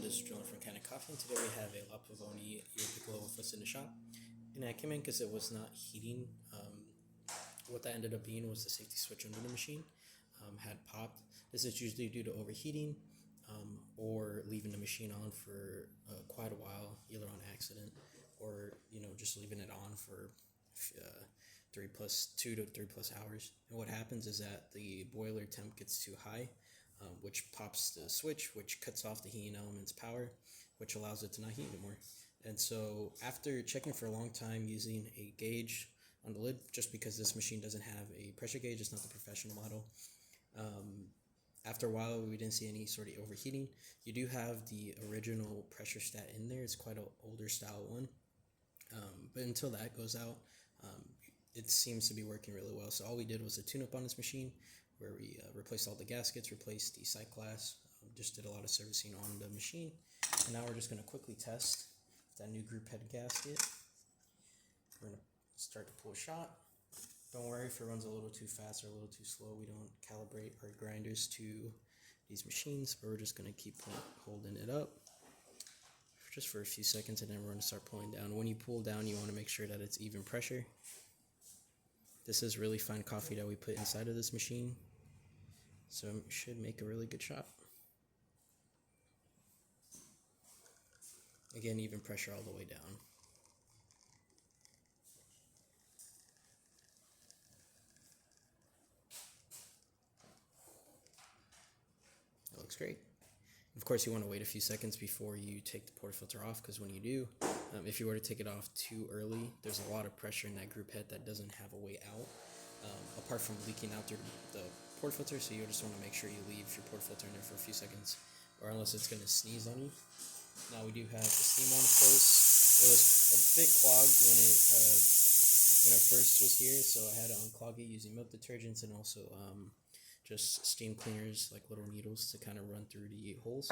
this is John from Kanen Coffee, and today we have a Pavoni Europiccola with us in the shop. And I came in because it was not heating. What that ended up being was the safety switch under the machine had popped. This is usually due to overheating or leaving the machine on for quite a while, either on accident or just leaving it on for 2 to 3 plus hours. And what happens is that the boiler temp gets too high, which pops the switch, which cuts off the heating element's power, which allows it to not heat anymore. And so after checking for a long time using a gauge on the lid, just because this machine doesn't have a pressure gauge, it's not the professional model, after a while we didn't see any sort of overheating. You do have the original pressure stat in there. It's quite an older style one, but until that goes out, it seems to be working really well. So all we did was a tune-up on this machine where we replaced all the gaskets, replaced the sight glass, just did a lot of servicing on the machine. And now we're just going to quickly test that new group head gasket. We're going to start to pull a shot. Don't worry if it runs a little too fast or a little too slow. We don't calibrate our grinders to these machines, but we're just going to keep holding it up just for a few seconds, and then we're going to start pulling down. When you pull down, you want to make sure that it's even pressure. This is really fine coffee that we put inside of this machine, so it should make a really good shot. Again, even pressure all the way down. It looks great. Of course, you want to wait a few seconds before you take the portafilter off, because when you do, if you were to take it off too early, there's a lot of pressure in that group head that doesn't have a way out, apart from leaking out through the portafilter. So you just want to make sure you leave your portafilter in there for a few seconds, or unless it's going to sneeze on you. Now we do have the steam on, of course. It was a bit clogged when it first was here, so I had to unclog it using milk detergents and also just steam cleaners, like little needles, to kind of run through the holes.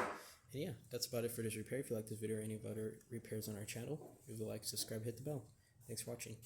And yeah, that's about it for this repair. If you like this video or any of other repairs on our channel, leave a like, subscribe, hit the bell. Thanks for watching.